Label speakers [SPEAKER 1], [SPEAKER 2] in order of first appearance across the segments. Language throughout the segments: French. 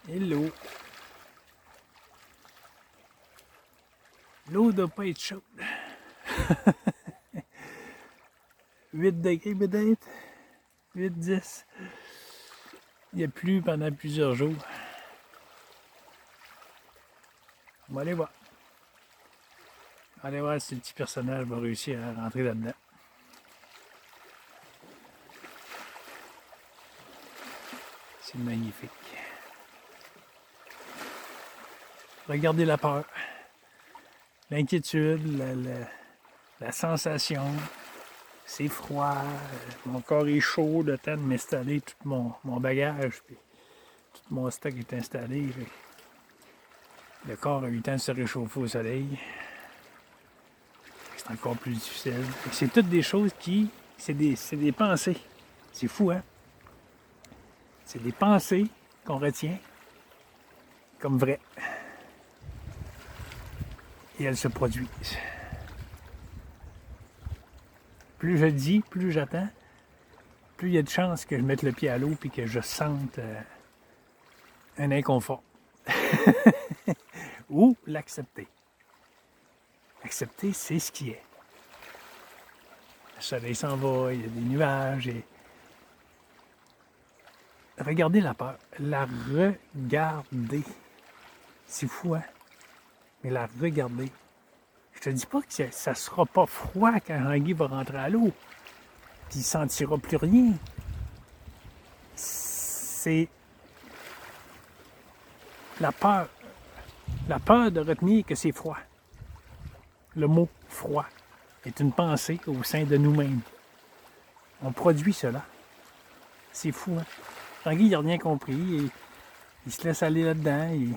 [SPEAKER 1] Et l'eau doit pas être chaude. 8 degrés peut-être. 8-10. Il a plu pendant plusieurs jours. On va aller voir. On va aller voir si le petit personnage va réussir à rentrer là-dedans. C'est magnifique. Regardez la peur, l'inquiétude, la sensation. C'est froid, mon corps est chaud, le temps de m'installer tout mon bagage, puis tout mon stock est installé. Le corps a eu le temps de se réchauffer au soleil. C'est encore plus difficile. C'est toutes des choses qui... C'est des pensées. C'est fou, hein? C'est des pensées qu'on retient comme vraies. Et elles se produisent. Plus je dis, plus j'attends, plus il y a de chances que je mette le pied à l'eau et que je sente un inconfort. Ou l'accepter. Accepter, c'est ce qui est. Le soleil s'en va, il y a des nuages. Et... Regardez la peur. La regarder. C'est fou, hein? Mais la regarder. Je te dis pas que ça sera pas froid quand Jean-Guy va rentrer à l'eau. Puis il ne sentira plus rien. C'est la peur. La peur de retenir que c'est froid. Le mot froid est une pensée au sein de nous-mêmes. On produit cela. C'est fou, hein? Jean-Guy, il n'a rien compris. Et il se laisse aller là-dedans. Et...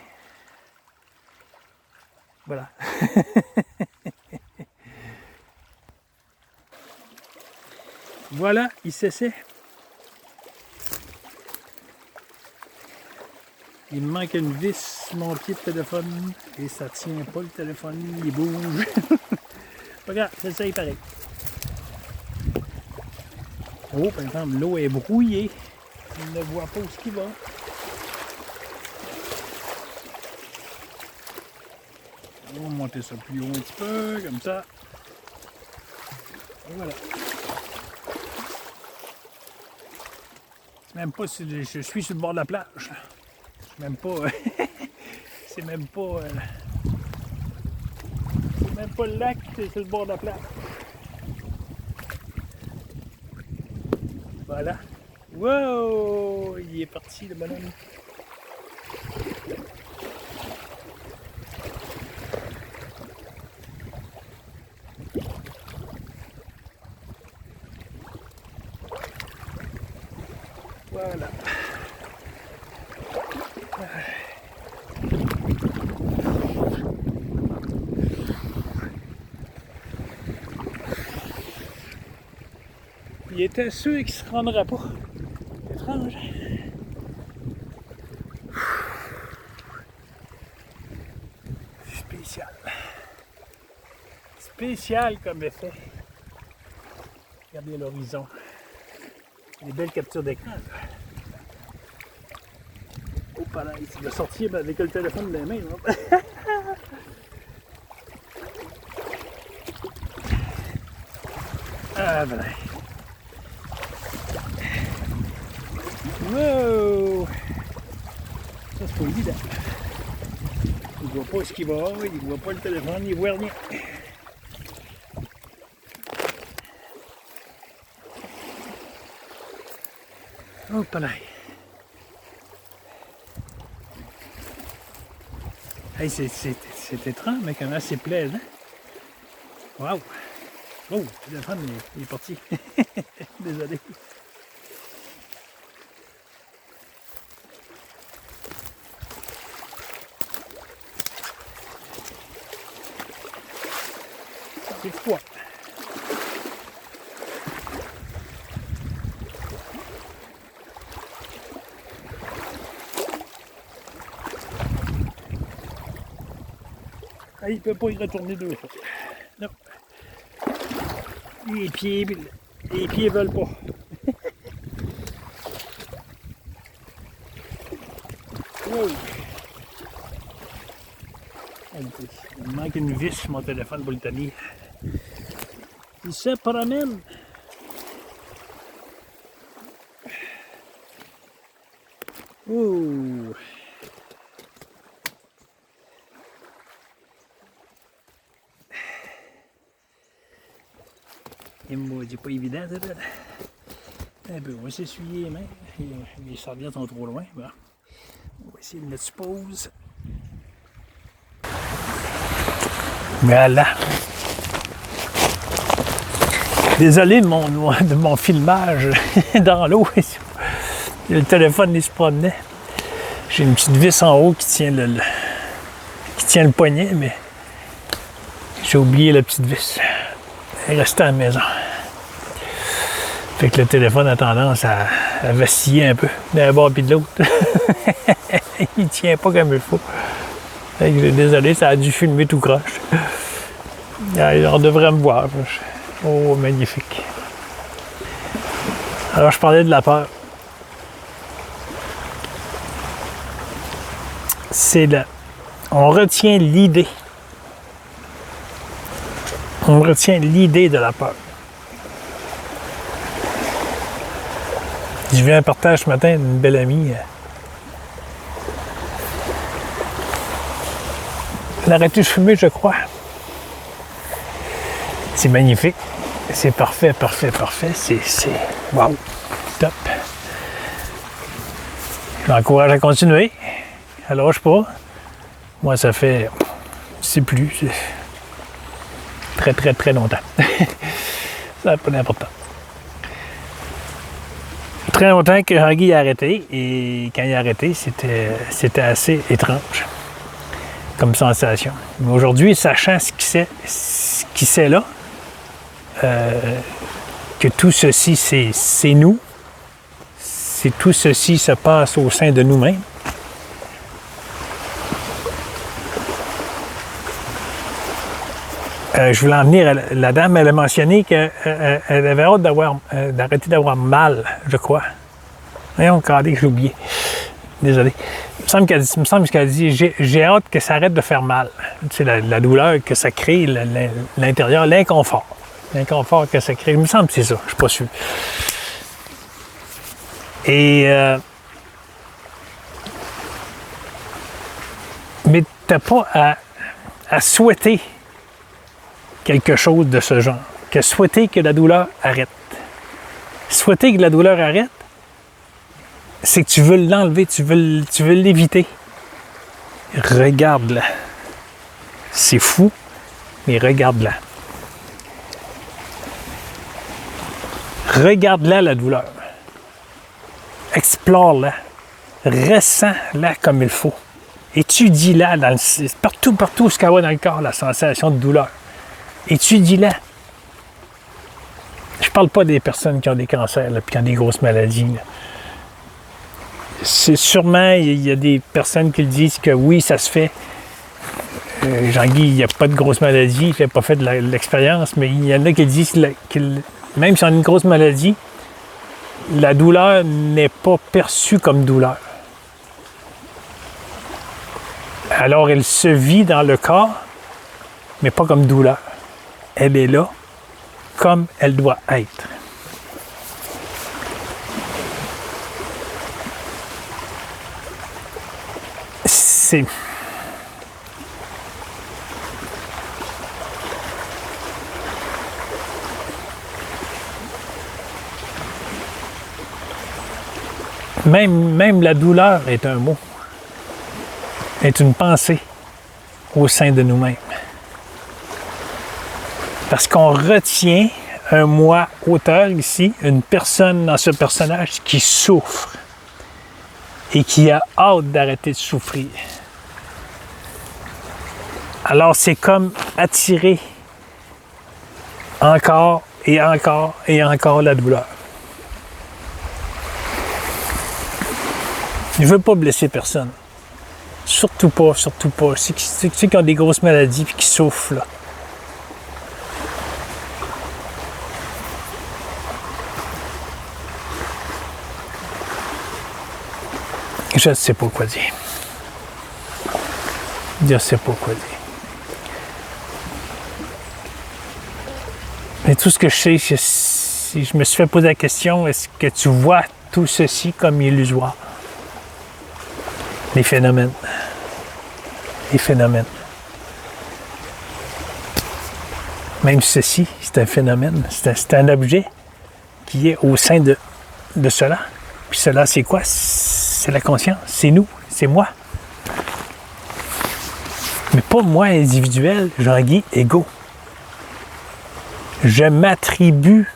[SPEAKER 1] Voilà. Voilà, il s'essaie. Il me manque une vis sur mon pied de téléphone et ça tient pas le téléphone, il bouge. Pas grave, j'essaye pareil. Oh, par exemple, l'eau est brouillée. Il ne voit pas où ce qu'il va. On va monter ça plus haut un petit peu, comme ça. Et voilà. Même pas si je suis sur le bord de la plage. Même pas. C'est même pas. C'est même pas le lac, c'est sur le bord de la plage. Voilà. Wow! Il est parti le bonhomme. Voilà. Il était sûr qu'il ne se rendra pas. Étrange. Spécial. Spécial comme effet. Regardez l'horizon. Des belles captures d'écran. Oh, pas là, il va sortir avec le téléphone dans les mains. Ah, voilà. Wow! Ça, c'est pas évident. Il voit pas ce qu'il va, il voit pas le téléphone, il voit rien. Oh, pas là. Hey, c'est étrange, mais quand même c'est plaisant. Wow! Oh, le téléphone il est parti. Désolé. C'est froid. Ah, il ne peut pas y retourner deux fois. Non. Les pieds veulent pas. Wow. Il me manque une vis sur mon téléphone pour le tenir. Il se promène. Ouh. Et moi, c'est pas évident, ça. Un peu, on va s'essuyer les mains. Les serviettes sont trop loin. Bon. On va essayer de mettre sur pause. Voilà. Désolé de mon filmage dans l'eau. Le téléphone il se promenait. J'ai une petite vis en haut qui tient le poignet, mais j'ai oublié la petite vis. Elle est restée à la maison. Fait que le téléphone a tendance à vaciller un peu d'un bord puis de l'autre. Il tient pas comme il faut. Fait que désolé, ça a dû filmer tout croche. On devrait me voir. Oh, magnifique. Alors, je parlais de la peur. On retient l'idée. On retient l'idée de la peur. J'ai vu un partage ce matin d'une belle amie. Elle a arrêté de fumer, je crois. C'est magnifique. C'est parfait, parfait, parfait. C'est wow. Top. Je l'encourage à continuer. Elle lâche pas. Moi, ça fait... C'est plus... Très, très, très longtemps. Ça n'a pas d'importance. Très longtemps que Jean-Guy a arrêté. Et quand il a arrêté, c'était assez étrange comme sensation. Mais aujourd'hui, sachant ce qui c'est là, que tout ceci, c'est nous, tout ceci se passe au sein de nous-mêmes. Je voulais en venir, la dame, elle a mentionné qu'elle avait hâte d'arrêter d'avoir mal, je crois. Voyons, regardez, j'ai oublié. Désolé. Il me semble qu'elle a dit j'ai hâte que ça arrête de faire mal. C'est la douleur que ça crée, l'intérieur, l'inconfort. L'inconfort que ça crée. Il me semble que c'est ça, je ne suis pas sûr. Et mais tu n'as pas à souhaiter quelque chose de ce genre, que souhaiter que la douleur arrête. Souhaiter que la douleur arrête, c'est que tu veux l'enlever, tu veux l'éviter. Regarde-la. C'est fou, mais regarde-la. Regarde-la, la douleur. Explore-la. Ressens-la comme il faut. Étudie-la partout où ce qu'elle va dans le corps, la sensation de douleur. Étudie-la. Je parle pas des personnes qui ont des cancers et qui ont des grosses maladies. Là. C'est sûrement, il y a des personnes qui le disent que oui, ça se fait. Jean-Guy, il n'y a pas de grosse maladie, il n'a pas fait de l'expérience, mais il y en a qui disent que même si on a une grosse maladie, la douleur n'est pas perçue comme douleur. Alors, elle se vit dans le corps, mais pas comme douleur. Elle est là comme elle doit être. C'est... Même la douleur est un mot, est une pensée au sein de nous-mêmes. Parce qu'on retient un moi auteur ici, une personne dans ce personnage qui souffre et qui a hâte d'arrêter de souffrir. Alors c'est comme attirer encore et encore et encore la douleur. Je ne veux pas blesser personne. Surtout pas, surtout pas. Ceux qui ont des grosses maladies et qui souffrent, là. Je ne sais pas quoi dire. Je ne sais pas quoi dire. Mais tout ce que je sais, si je me suis fait poser la question, est-ce que tu vois tout ceci comme illusoire? Les phénomènes. Les phénomènes. Même ceci, c'est un phénomène, c'est un objet qui est au sein de cela. Puis cela, c'est quoi? C'est la conscience, c'est nous, c'est moi. Mais pas moi individuel, Jean-Guy, égo. Je m'attribue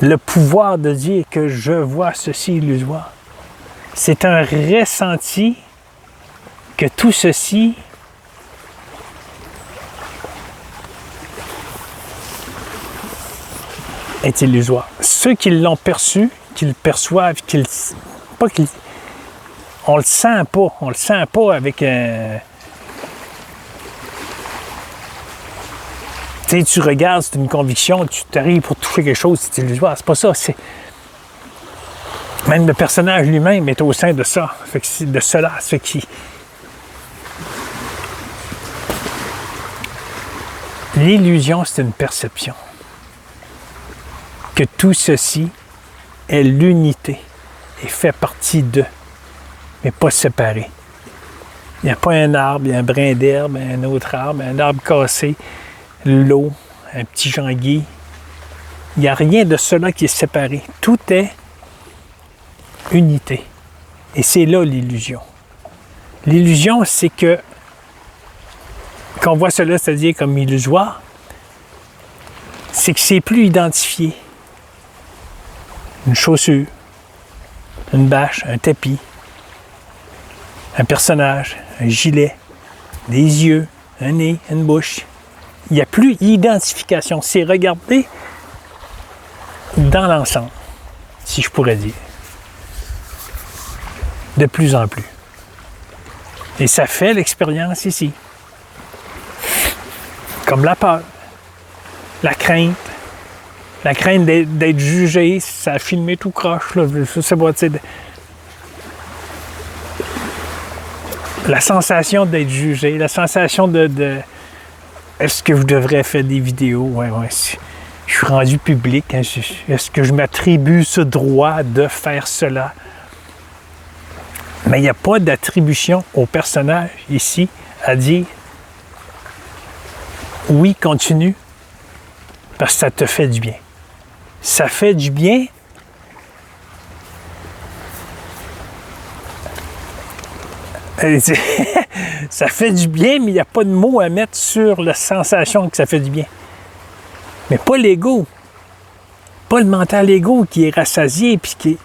[SPEAKER 1] le pouvoir de dire que je vois ceci illusoire. C'est un ressenti que tout ceci est illusoire. Ceux qui l'ont perçu, qui le perçoivent, on le sent pas avec un... Tu regardes, c'est une conviction, tu t'arrives pour toucher quelque chose, c'est illusoire. C'est pas ça. Même le personnage lui-même est au sein de ça. De cela. L'illusion, c'est une perception. Que tout ceci est l'unité et fait partie d'eux, mais pas séparé. Il n'y a pas un arbre, il y a un brin d'herbe, un autre arbre, un arbre cassé, l'eau, un petit Jean-Guy. Il n'y a rien de cela qui est séparé. Tout est unité. Et c'est là l'illusion. L'illusion, c'est que quand on voit cela, c'est-à-dire comme illusoire, c'est que c'est plus identifié. Une chaussure, une bâche, un tapis, un personnage, un gilet, des yeux, un nez, une bouche. Il n'y a plus d'identification. C'est regardé dans l'ensemble, si je pourrais dire. De plus en plus. Et ça fait l'expérience ici. Comme la peur, la crainte d'être jugé, ça a filmé tout croche, là, je sais pas, tu sais. La sensation d'être jugé, la sensation de est-ce que je devrais faire des vidéos? Ouais, je suis rendu public. Hein, est-ce que je m'attribue ce droit de faire cela? Mais il n'y a pas d'attribution au personnage ici à dire oui, continue, parce que ça te fait du bien. Ça fait du bien. Ça fait du bien, mais il n'y a pas de mots à mettre sur la sensation que ça fait du bien. Mais pas l'ego. Pas le mental ego qui est rassasié, puis qui...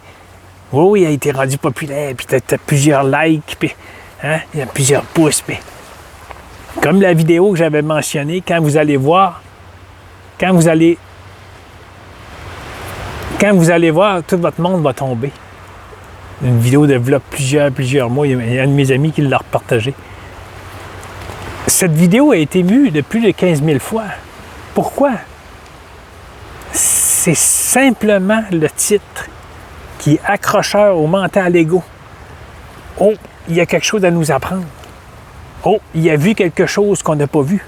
[SPEAKER 1] Oui, il a été rendu populaire, puis t'as plusieurs likes, puis hein, il y a plusieurs pouces, puis... Comme la vidéo que j'avais mentionnée, quand vous allez voir, quand vous allez voir, tout votre monde va tomber. Une vidéo de vlog plusieurs mois, il y a un de mes amis qui l'a repartagé. Cette vidéo a été vue de plus de 15 000 fois. Pourquoi? C'est simplement le titre qui est accrocheur au mental ego. Oh, il y a quelque chose à nous apprendre. Oh, il a vu quelque chose qu'on n'a pas vu.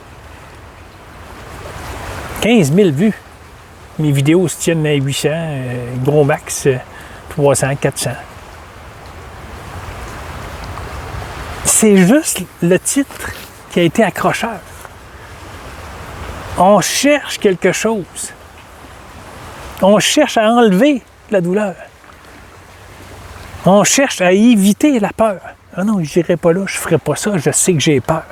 [SPEAKER 1] 15 000 vues. Mes vidéos se tiennent à 800, gros max 300, 400. C'est juste le titre qui a été accrocheur. On cherche quelque chose. On cherche à enlever la douleur. On cherche à éviter la peur. Ah non, je n'irai pas là, je ne ferai pas ça, je sais que j'ai peur.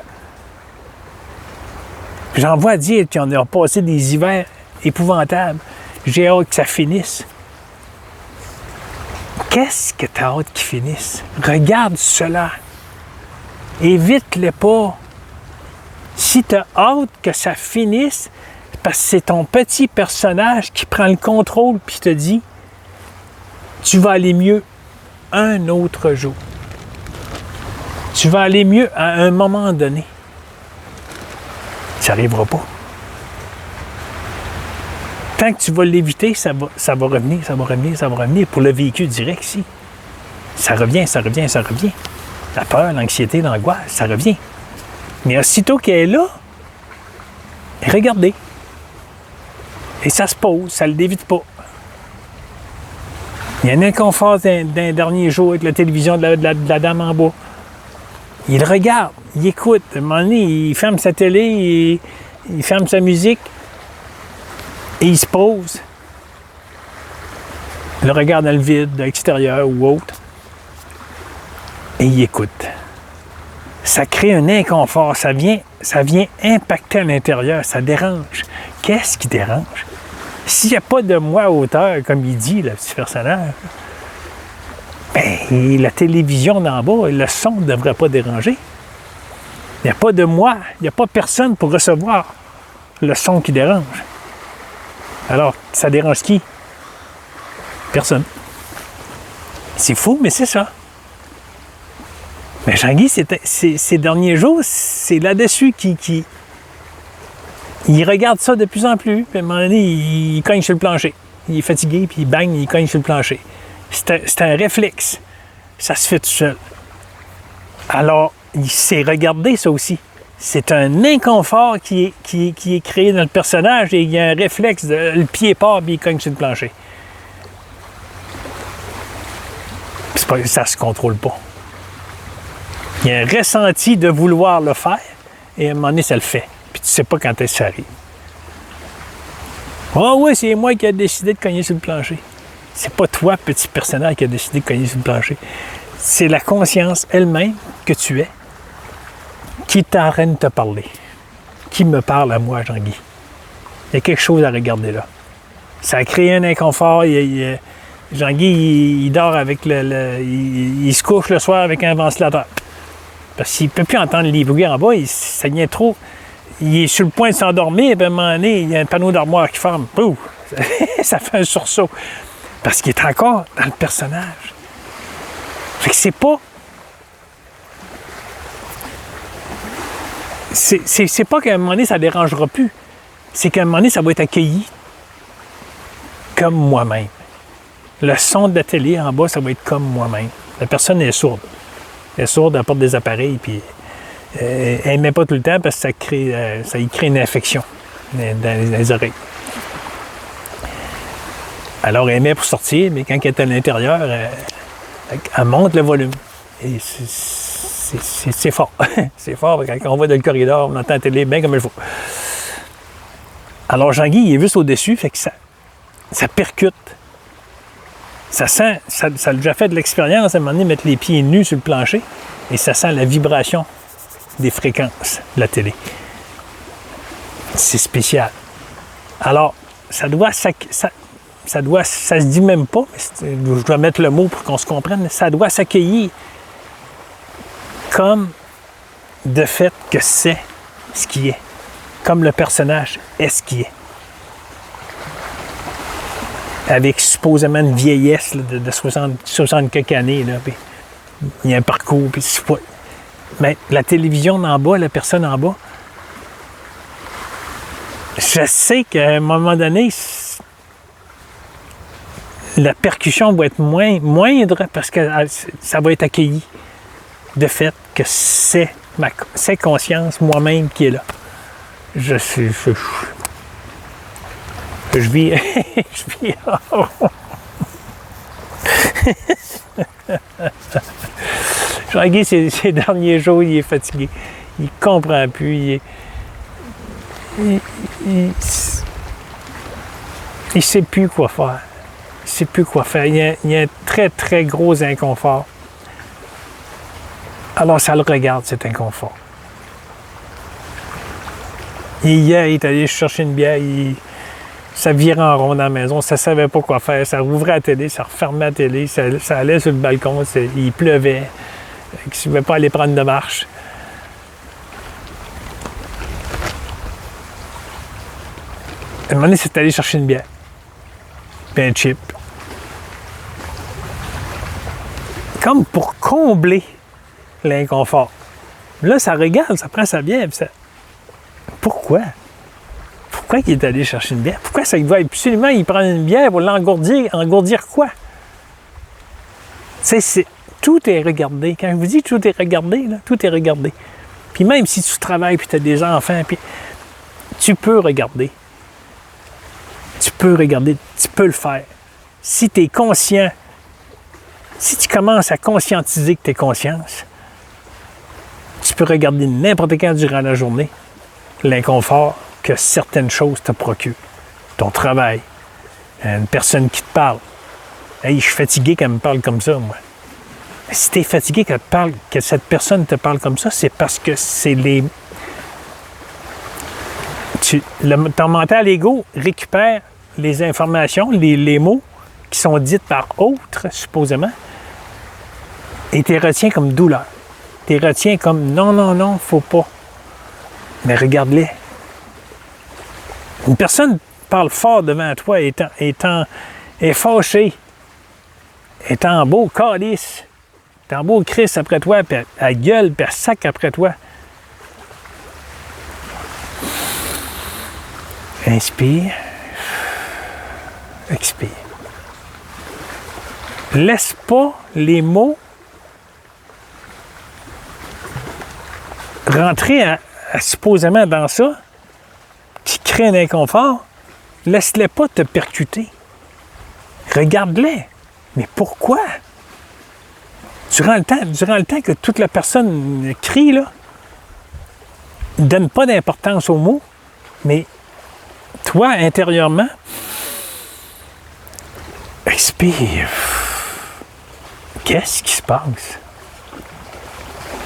[SPEAKER 1] J'en vois dire qu'on a passé des hivers épouvantables. J'ai hâte que ça finisse. Qu'est-ce que tu as hâte qu'il finisse? Regarde cela. Évite-le pas. Si tu as hâte que ça finisse, parce que c'est ton petit personnage qui prend le contrôle puis te dit tu vas aller mieux un autre jour. Tu vas aller mieux à un moment donné. Ça n'arrivera pas. Tant que tu vas l'éviter, ça va revenir. Pour le véhicule direct, si. Ça revient. La peur, l'anxiété, l'angoisse, ça revient. Mais aussitôt qu'elle est là, regardez. Et ça se pose, ça ne le dévite pas. Il y a un inconfort d'un dernier jour avec la télévision de la dame en bas. Il regarde, il écoute. À un moment donné, il ferme sa télé, il ferme sa musique et il se pose. Il regarde dans le vide, de l'extérieur ou autre. Et il écoute. Ça crée un inconfort, ça vient impacter à l'intérieur, ça dérange. Qu'est-ce qui dérange? S'il n'y a pas de moi à hauteur, comme il dit, le petit personnage, ben, la télévision d'en bas, le son ne devrait pas déranger. Il n'y a pas de moi, il n'y a pas personne pour recevoir le son qui dérange. Alors, ça dérange qui? Personne. C'est fou, mais c'est ça. Mais Jean-Guy, ces derniers jours, c'est là-dessus qu'il regarde ça de plus en plus. Puis à un moment donné, il cogne sur le plancher. Il est fatigué, puis bang, il cogne sur le plancher. C'est un réflexe. Ça se fait tout seul. Alors, il s'est regardé ça aussi. C'est un inconfort qui est créé dans le personnage et il y a un réflexe, le pied part, puis il cogne sur le plancher. Ça ne se contrôle pas. Il y a un ressenti de vouloir le faire et à un moment donné, ça le fait. Puis tu ne sais pas quand est-ce que ça arrive. Ah oui, c'est moi qui ai décidé de cogner sur le plancher. C'est pas toi, petit personnage, qui a décidé de cogner sur le plancher. C'est la conscience elle-même que tu es qui est en train de te parler. Qui me parle à moi, Jean-Guy. Il y a quelque chose à regarder là. Ça a créé un inconfort. Jean-Guy, il dort avec il se couche le soir avec un ventilateur. Parce qu'il ne peut plus entendre les bruits en bas, ça vient trop. Il est sur le point de s'endormir, et à un moment donné, il y a un panneau d'armoire qui ferme. Pouf! Ça fait un sursaut. Parce qu'il est encore dans le personnage. Fait que c'est pas... C'est pas qu'à un moment donné, ça ne dérangera plus. C'est qu'à un moment donné, ça va être accueilli comme moi-même. Le son de la télé en bas, ça va être comme moi-même. La personne est sourde. Elle est sourde, elle porte des appareils, puis elle n'aime pas tout le temps parce que ça y crée une infection dans les oreilles. Alors, elle met pour sortir, mais quand elle est à l'intérieur, elle monte le volume. Et c'est fort. C'est fort, quand on va dans le corridor, on entend la télé bien comme il faut. Alors, Jean-Guy, il est juste au-dessus, fait que ça percute. Ça sent, ça a déjà fait de l'expérience à un moment donné, mettre les pieds nus sur le plancher, et ça sent la vibration des fréquences de la télé. C'est spécial. Alors, ça se dit même pas, mais je dois mettre le mot pour qu'on se comprenne, ça doit s'accueillir comme de fait que c'est ce qui est, comme le personnage est ce qui est. Avec supposément une vieillesse là, de 60 quelques années, là, puis il y a un parcours, puis c'est pas... Mais la télévision en bas, la personne en bas, je sais qu'à un moment donné, la percussion va être moindre parce que ça va être accueilli de fait que c'est conscience, moi-même, qui est là. Je vis... je vis... Jean-Guy, ces derniers jours, il est fatigué. Il ne comprend plus. Il ne sait plus quoi faire. Il ne sait plus quoi faire. Il y a un très, très gros inconfort. Alors, ça le regarde, cet inconfort. Hier, il est allé chercher une bière. Ça virait en rond dans la maison. Ça ne savait pas quoi faire. Ça rouvrait la télé, ça refermait la télé. Ça allait sur le balcon. Il pleuvait. Il ne pouvait pas aller prendre de marche. À un moment donné, c'est allé chercher une bière. Puis un chip. Comme pour combler l'inconfort. Là, ça regarde, ça prend sa bière. Ça... Pourquoi? Pourquoi il est allé chercher une bière? Pourquoi ça doit absolument il prend une bière pour l'engourdir? Engourdir quoi? Tu sais, tout est regardé. Quand je vous dis tout est regardé, là, tout est regardé. Puis même si tu travailles, puis tu as des enfants, puis tu peux regarder. Tu peux regarder, tu peux le faire. Si tu es conscient, si tu commences à conscientiser que tu es conscience, tu peux regarder n'importe quand durant la journée l'inconfort que certaines choses te procurent. Ton travail, une personne qui te parle. Hey, je suis fatigué qu'elle me parle comme ça, moi. Si tu es fatigué que cette personne te parle comme ça, c'est parce que c'est ton mental ego récupère les informations, les mots qui sont dites par autres, supposément, et tu les retiens comme douleur. Tu les retiens comme non, faut pas. Mais regarde-les. Une personne parle fort devant toi, est fâchée, est en beau calice, est en beau Christ après toi, puis elle gueule, puis elle sac après toi. Inspire. Expire. Laisse pas les mots rentrer supposément dans ça, qui crée un inconfort. Laisse-les pas te percuter. Regarde-les. Mais pourquoi? Durant le temps que toute la personne crie, là, ne donne pas d'importance aux mots, mais toi, intérieurement, expire. Qu'est-ce qui se passe?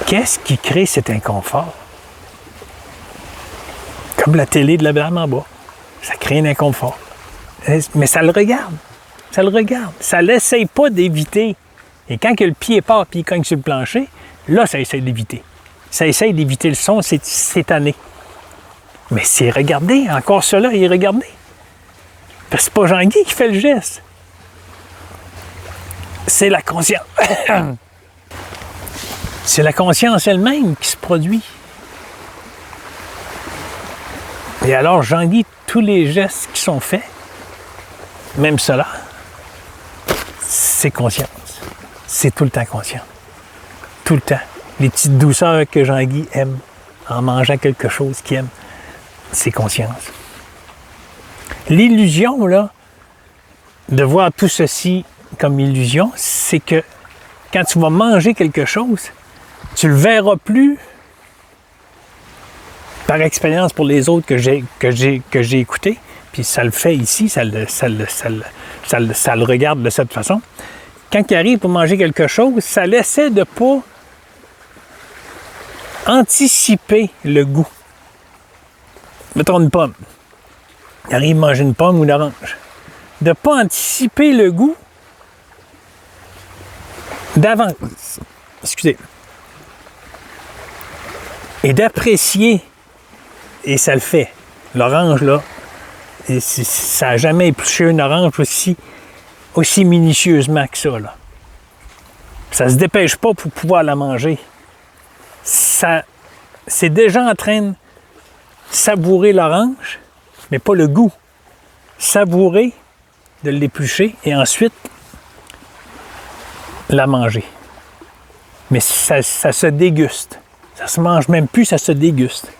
[SPEAKER 1] Qu'est-ce qui crée cet inconfort? Comme la télé de la dame en bas. Ça crée un inconfort. Mais ça le regarde. Ça le regarde. Ça ne l'essaye pas d'éviter. Et quand que le pied part et il cogne sur le plancher, là, ça essaie d'éviter. Ça essaie d'éviter le son, c'est tanné. Mais c'est regardé. Encore cela, il est regardé. Parce que c'est pas Jean-Guy qui fait le geste. C'est la conscience. C'est la conscience elle-même qui se produit. Et alors, Jean-Guy, tous les gestes qui sont faits, même cela, c'est conscience. C'est tout le temps conscient. Tout le temps. Les petites douceurs que Jean-Guy aime en mangeant quelque chose qu'il aime, c'est conscience. L'illusion, là, de voir tout ceci comme illusion, c'est que quand tu vas manger quelque chose, tu le verras plus par expérience pour les autres que j'ai écouté, puis ça le fait ici, ça le regarde de cette façon. Quand il arrive pour manger quelque chose, ça essaie de ne pas anticiper le goût. Mettons une pomme. Il arrive à manger une pomme ou une orange. De ne pas anticiper le goût d'avance. Excusez. Et d'apprécier, et ça le fait. L'orange, là, ça n'a jamais épluché une orange aussi minutieusement que ça, là. Ça ne se dépêche pas pour pouvoir la manger. C'est déjà en train de savourer l'orange, mais pas le goût. Savourer, de l'éplucher, et ensuite la manger. Mais ça se déguste. Ça se mange même plus, ça se déguste.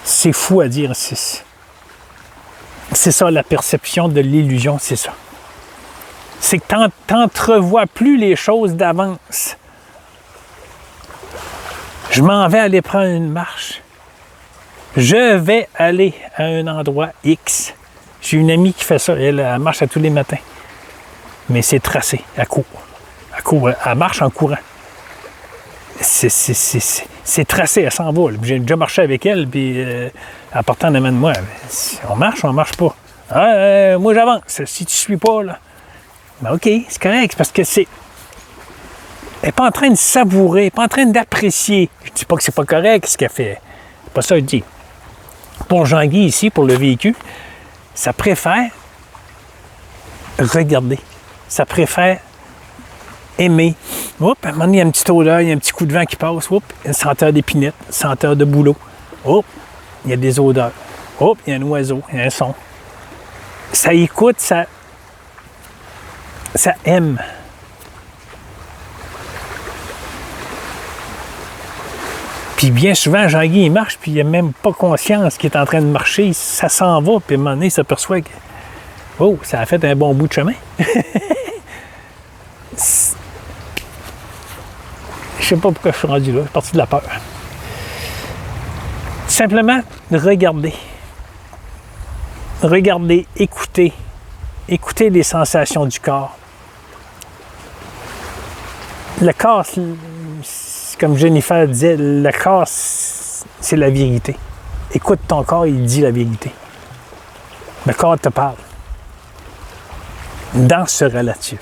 [SPEAKER 1] C'est fou à dire. C'est ça, la perception de l'illusion, c'est ça. C'est que tu n'entrevois plus les choses d'avance. Je m'en vais aller prendre une marche. Je vais aller à un endroit X. J'ai une amie qui fait ça. Elle marche à tous les matins. Mais c'est tracé. Elle court. Elle marche en courant. C'est tracé, elle s'en va. J'ai déjà marché avec elle, puis elle portait en avant de moi. On marche pas? Moi, j'avance. Si tu ne suis pas, là. Ben OK, c'est correct. C'est parce que elle n'est pas en train de savourer, elle n'est pas en train d'apprécier. Je ne dis pas que c'est pas correct ce qu'elle fait. C'est pas ça que je dis. Pour Jean-Guy, ici, pour le véhicule, ça préfère regarder. Ça préfère aimer. Oups, à un moment donné, il y a une petite odeur, il y a un petit coup de vent qui passe. Oups, une senteur d'épinette, une senteur de bouleau. Oups, il y a des odeurs. Oups, il y a un oiseau, il y a un son. Ça écoute, ça aime. Puis bien souvent, Jean-Guy, il marche, puis il n'a même pas conscience qu'il est en train de marcher. Ça s'en va, puis à un moment donné, il s'aperçoit que oh, ça a fait un bon bout de chemin. Je sais pas pourquoi je suis rendu là. Je suis parti de la peur. Simplement, regardez. Regardez, écoutez. Écoutez les sensations du corps. Le corps, comme Jennifer disait, le corps, c'est la vérité. Écoute ton corps, il dit la vérité. Le corps te parle. Dans ce relatif.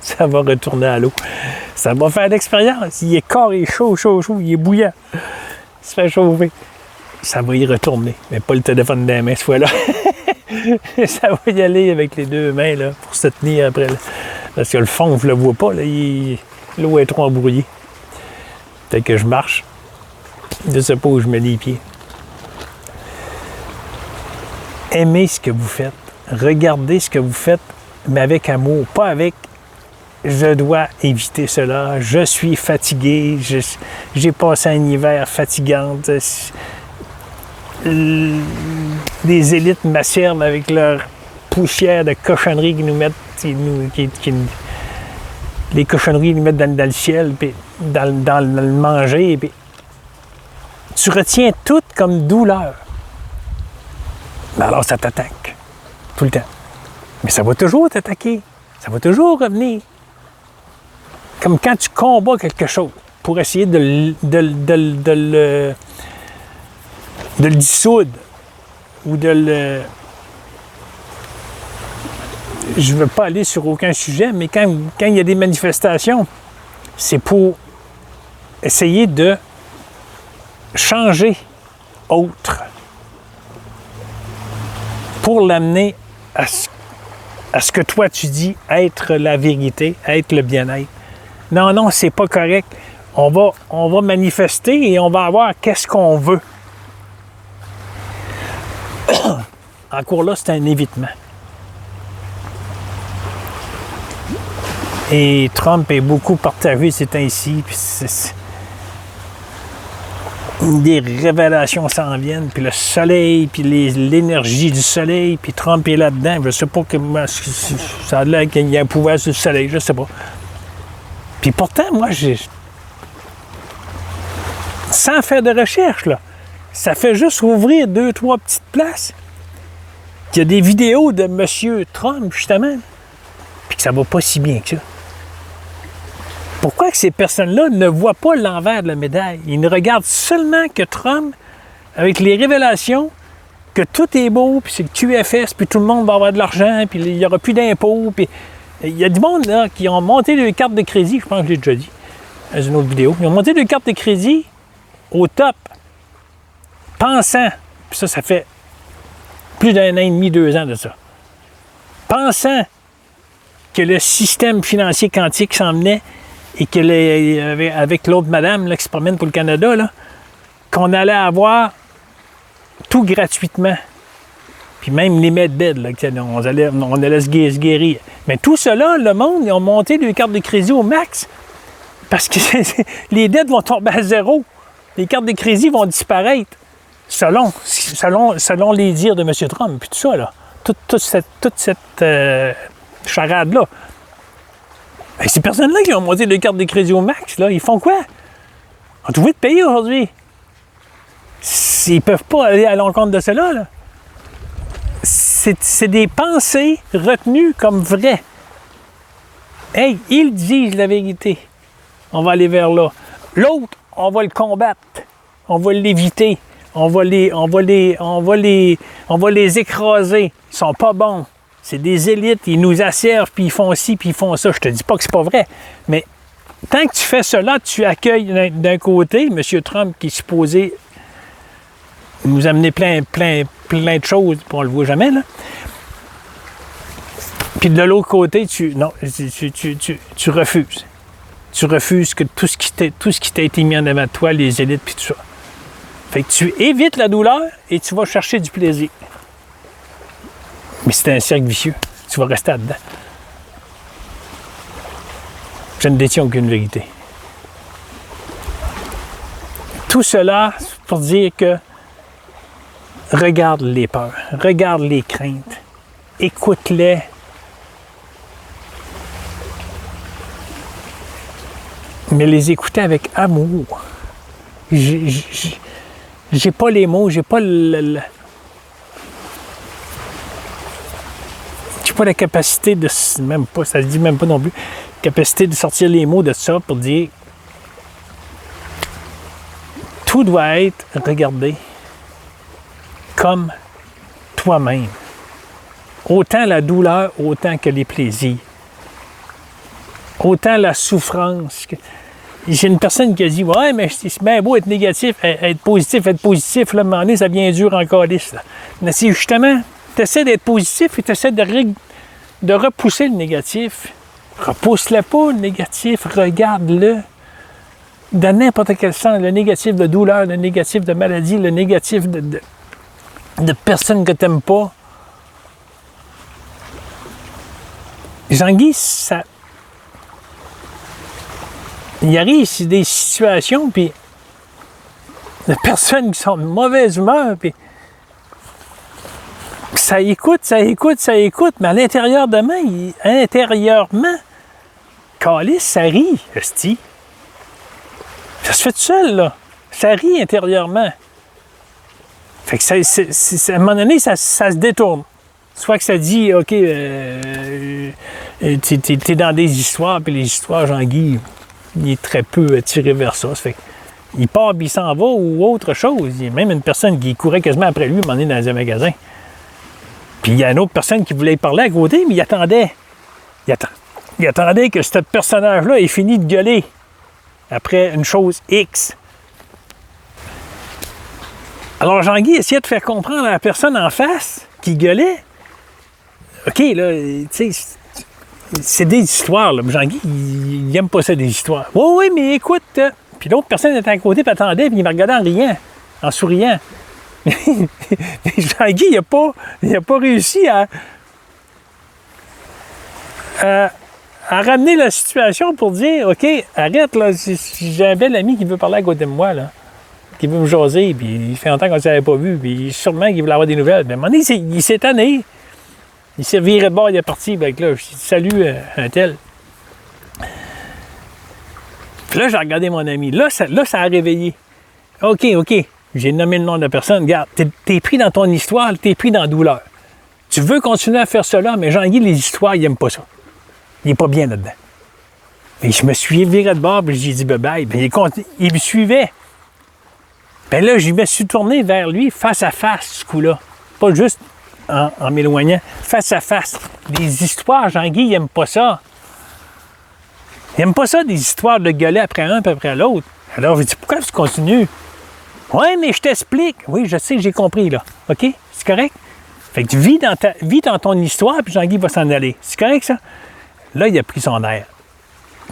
[SPEAKER 1] Ça va retourner à l'eau. Ça va faire l'expérience. Il est corps, il est chaud, il est bouillant. Il se fait chauffer. Ça va y retourner. Mais pas le téléphone dans les mains, ce fois-là. Ça va y aller avec les deux mains là, pour se tenir après. Là. Parce que le fond, je ne le vois pas. L'eau est trop embrouillée. Peut-être que je marche. Je ne sais pas où je mets les pieds. Aimez ce que vous faites. Regardez ce que vous faites, mais avec amour. Pas avec « je dois éviter cela, je suis fatigué, j'ai passé un hiver fatigante. » Les élites m'asservent avec leur poussière de cochonneries qu'ils nous mettent, les cochonneries qu'ils nous mettent dans le ciel, puis dans le manger. Puis tu retiens tout comme douleur. Mais alors ça t'attaque, tout le temps. Mais ça va toujours t'attaquer, ça va toujours revenir. Comme quand tu combats quelque chose pour essayer de le dissoudre ou de le... Je ne veux pas aller sur aucun sujet, mais quand il y a des manifestations, c'est pour essayer de changer autre, pour l'amener à ce que toi tu dis être la vérité, être le bien-être. Non, c'est pas correct. On va manifester et on va avoir qu'est-ce qu'on veut. Encore là, c'est un évitement. Et Trump est beaucoup partagé ces temps-ci, puis des révélations s'en viennent, puis le soleil, puis l'énergie du soleil, puis Trump est là-dedans. Je sais pas comment ça a l'air qu'il y a un pouvoir sur le soleil, je sais pas. Puis pourtant, moi, sans faire de recherche, là, ça fait juste ouvrir 2-3 petites places. Il y a des vidéos de M. Trump, justement, puis que ça va pas si bien que ça. Pourquoi que ces personnes-là ne voient pas l'envers de la médaille? Ils ne regardent seulement que Trump, avec les révélations, que tout est beau, puis c'est le QFS, puis tout le monde va avoir de l'argent, puis il n'y aura plus d'impôts, puis il y a du monde là, qui ont monté des cartes de crédit, je pense que je l'ai déjà dit dans une autre vidéo, ils ont monté des cartes de crédit au top, pensant, puis ça fait plus d'1 an et demi, 2 ans de ça, pensant que le système financier quantique s'en venait et que avec l'autre madame là, qui se promène pour le Canada, là, qu'on allait avoir tout gratuitement. Puis même les medbeds, là, on allait se guérir. Mais tout cela, le monde, ils ont monté des cartes de crédit au max parce que les dettes vont tomber à zéro. Les cartes de crédit vont disparaître selon les dires de M. Trump. Puis tout ça, là. Toute cette charade-là. Et ces personnes-là qui ont monté des cartes de crédit au max, là, ils font quoi? On est obligé de payer aujourd'hui. Ils ne peuvent pas aller à l'encontre de cela, là. C'est des pensées retenues comme vraies. Hey, ils disent la vérité. On va aller vers là. L'autre, on va le combattre. On va l'éviter. On va les écraser. Ils sont pas bons. C'est des élites. Ils nous asservent, puis ils font ci, puis ils font ça. Je te dis pas que c'est pas vrai. Mais tant que tu fais cela, tu accueilles d'un côté M. Trump qui est supposé nous amener plein de choses, puis on le voit jamais, là. Puis de l'autre côté, tu refuses. Tu refuses que tout ce qui t'a été mis en avant de toi, les élites, puis tout ça. Fait que tu évites la douleur et tu vas chercher du plaisir. Mais c'est un cercle vicieux. Tu vas rester là-dedans. Je ne détiens aucune vérité. Tout cela pour dire que regarde les peurs, regarde les craintes, écoute-les. Mais les écouter avec amour. J'ai pas les mots, j'ai pas j'ai pas la capacité de, même pas, ça se dit même pas non plus, capacité de sortir les mots de ça pour dire tout doit être regardé comme toi-même. Autant la douleur, autant que les plaisirs. Autant la souffrance. J'ai une personne qui a dit « Ouais, mais c'est bien beau être négatif, être positif, là, à un moment donné, ça devient dur en calice. » Mais c'est justement, tu essaies d'être positif et tu essaies de repousser le négatif. Repousse-le pas, le négatif, regarde-le. Dans n'importe quel sens, le négatif de douleur, le négatif de maladie, le négatif de personnes que tu n'aimes pas. Jean-Guy, ça... Il arrive des situations, puis de personnes qui sont de mauvaise humeur, puis ça écoute, mais à l'intérieurement, calice, ça rit, esti. Ça se fait tout seul, là. Ça rit intérieurement. Fait que à un moment donné, ça se détourne. Soit que ça dit, OK, t'es dans des histoires, puis les histoires, Jean-Guy, il est très peu tiré vers ça. Ça fait qu'il part, puis il s'en va, ou autre chose. Il y a même une personne qui courait quasiment après lui, à un moment donné, dans un magasin. Puis il y a une autre personne qui voulait y parler à côté, mais il attendait. Il attendait que ce personnage-là ait fini de gueuler après une chose X. Alors Jean-Guy essayait de faire comprendre à la personne en face qui gueulait. OK, là, tu sais, c'est des histoires, là. Jean-Guy, il n'aime pas ça, des histoires. Oui, mais écoute. Puis l'autre personne était à côté, puis attendait, puis il me regardait en riant, en souriant. Jean-Guy, il n'a pas réussi à ramener la situation pour dire, OK, arrête, là, j'ai un bel ami qui veut parler à côté de moi, là, qui veut me jaser, puis il fait longtemps qu'on ne s'avait pas vu, puis sûrement qu'il voulait avoir des nouvelles. Mais à un moment donné, il s'est tanné. Il s'est viré de bord, il est parti. Ben, là, je dis salut, un tel. Puis là, j'ai regardé mon ami. Là, ça a réveillé. OK. J'ai nommé le nom de la personne. Regarde, t'es pris dans ton histoire, t'es pris dans la douleur. Tu veux continuer à faire cela, mais Jean-Guy, les histoires, il n'aime pas ça. Il n'est pas bien là-dedans. Et je me suis viré de bord, puis j'ai dit bye-bye. Puis il me suivait. Ben là, je me suis tourné vers lui, face à face, ce coup-là. Pas juste en m'éloignant, face à face. Des histoires, Jean-Guy, il n'aime pas ça. Il n'aime pas ça, des histoires de gueuler après un puis après l'autre. Alors, je dis, pourquoi tu continues? Oui, mais je t'explique. Oui, je sais, j'ai compris, là. OK? C'est correct? Fait que tu vis dans ton histoire, puis Jean-Guy va s'en aller. C'est correct, ça? Là, il a pris son air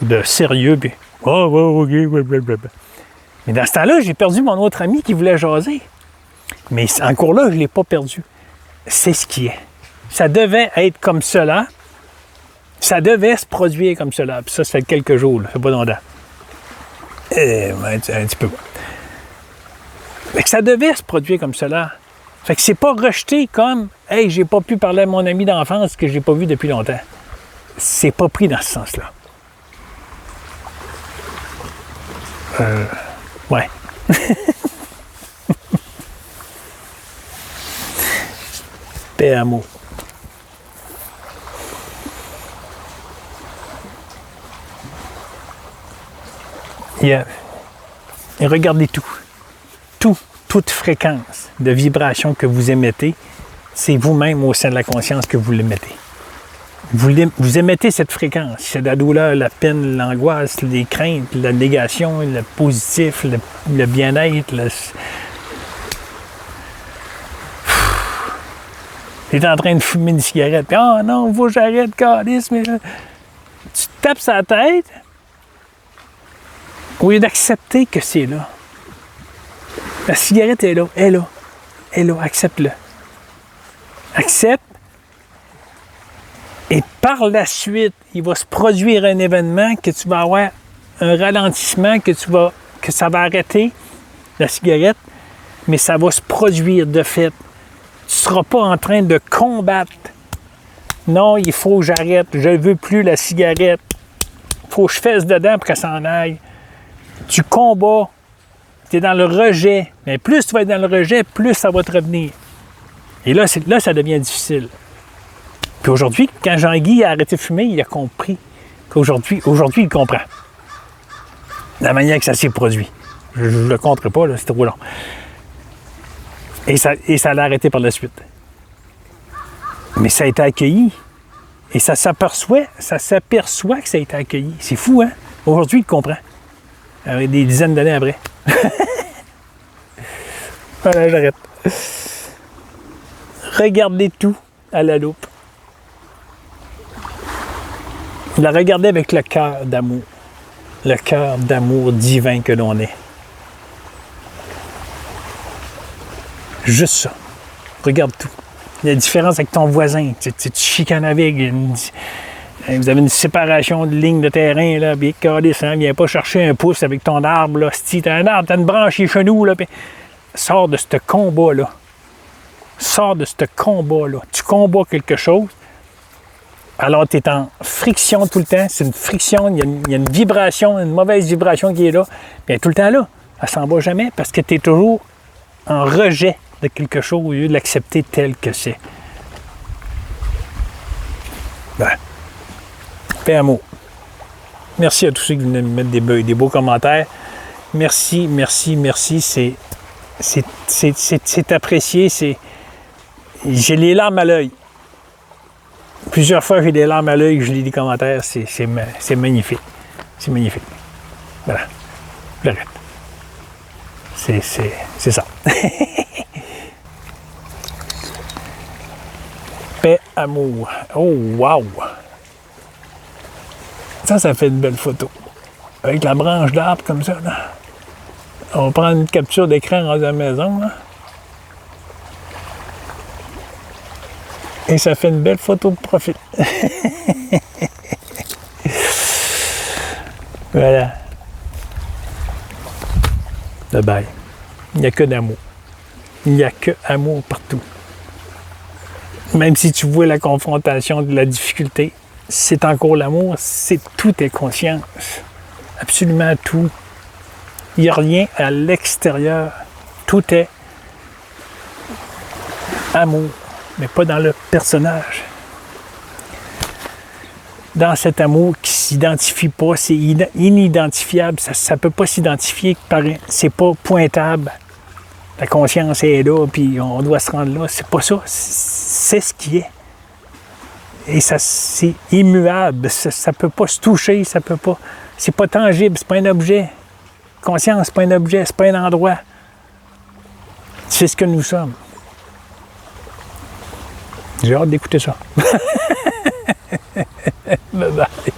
[SPEAKER 1] de sérieux, puis OK, blablabla. Mais dans ce temps-là, j'ai perdu mon autre ami qui voulait jaser. Mais encore là, je ne l'ai pas perdu. C'est ce qui est. Ça devait être comme cela. Ça devait se produire comme cela. Puis ça fait quelques jours, là. Ça fait pas longtemps. Un petit peu. Fait que ça devait se produire comme cela. Fait que c'est pas rejeté comme « Hey, j'ai pas pu parler à mon ami d'enfance que j'ai pas vu depuis longtemps. » C'est pas pris dans ce sens-là. Ouais. Paix, amour. Et regardez tout. Toute fréquence de vibration que vous émettez, c'est vous-même au sein de la conscience que vous l'émettez. Vous émettez cette fréquence. C'est la douleur, la peine, l'angoisse, les craintes, la négation, le positif, le bien-être. Tu es en train de fumer une cigarette. Puis, oh non, faut que j'arrête, calice, mais tu te tapes sa tête au lieu d'accepter que c'est là. La cigarette est là, accepte-le. Accepte Par la suite, il va se produire un événement que tu vas avoir un ralentissement, que ça va arrêter la cigarette, mais ça va se produire de fait. Tu ne seras pas en train de combattre. Non, il faut que j'arrête. Je ne veux plus la cigarette. Il faut que je fasse dedans pour qu'elle s'en aille. Tu combats. Tu es dans le rejet. Mais plus tu vas être dans le rejet, plus ça va te revenir. Et là, ça devient difficile. Puis aujourd'hui, quand Jean-Guy a arrêté de fumer, il a compris qu'aujourd'hui, il comprend. La manière que ça s'est produit. Je ne le compterai pas, là, c'est trop long. Et ça l'a arrêté par la suite. Mais ça a été accueilli. Et ça s'aperçoit que ça a été accueilli. C'est fou, hein? Aujourd'hui, il comprend. Des dizaines d'années après. Voilà, j'arrête. Regardez tout à la loupe. La regardez avec le cœur d'amour. Le cœur d'amour divin que l'on est. Juste ça. Regarde tout. La différence avec ton voisin. Tu chicanes avec. Vous avez une séparation de lignes de terrain, là, puis hein, viens pas chercher un pouce avec ton arbre, là. Si t'as un arbre, t'as une branche chez chenous, là, puis sors de ce combat-là. Sors de ce combat-là. Tu combats quelque chose, alors tu es en friction tout le temps. C'est une friction, il y a une vibration, une mauvaise vibration qui est là. Puis elle est tout le temps là. Elle s'en va jamais parce que tu es toujours en rejet de quelque chose au lieu de l'accepter tel que c'est. Ben. Paix, amour. Merci à tous ceux qui venaient me mettre des beaux commentaires. Merci, merci, merci. C'est apprécié. J'ai les larmes à l'œil. Plusieurs fois, j'ai des larmes à l'œil, je lis des commentaires. C'est magnifique. C'est magnifique. Voilà. J'arrête. C'est ça. Paix, amour. Oh, wow! Ça fait une belle photo. Avec la branche d'arbre comme ça, là. On va prendre une capture d'écran dans la maison, là. Et ça fait une belle photo de profil. Voilà. Bye-bye. Il n'y a que d'amour. Il n'y a que amour partout. Même si tu vois la confrontation de la difficulté, c'est encore l'amour, tout est conscience. Absolument tout. Il n'y a rien à l'extérieur. Tout est amour, mais pas dans le personnage. Dans cet amour qui ne s'identifie pas, c'est inidentifiable, ça ne peut pas s'identifier, c'est pas pointable. La conscience est là, puis on doit se rendre là. C'est pas ça, c'est ce qui est. Et ça, c'est immuable, ça ne peut pas se toucher, ça peut pas. C'est pas tangible, c'est pas un objet. Conscience, c'est pas un objet, c'est pas un endroit. C'est ce que nous sommes. J'ai hâte d'écouter ça. Bye bye.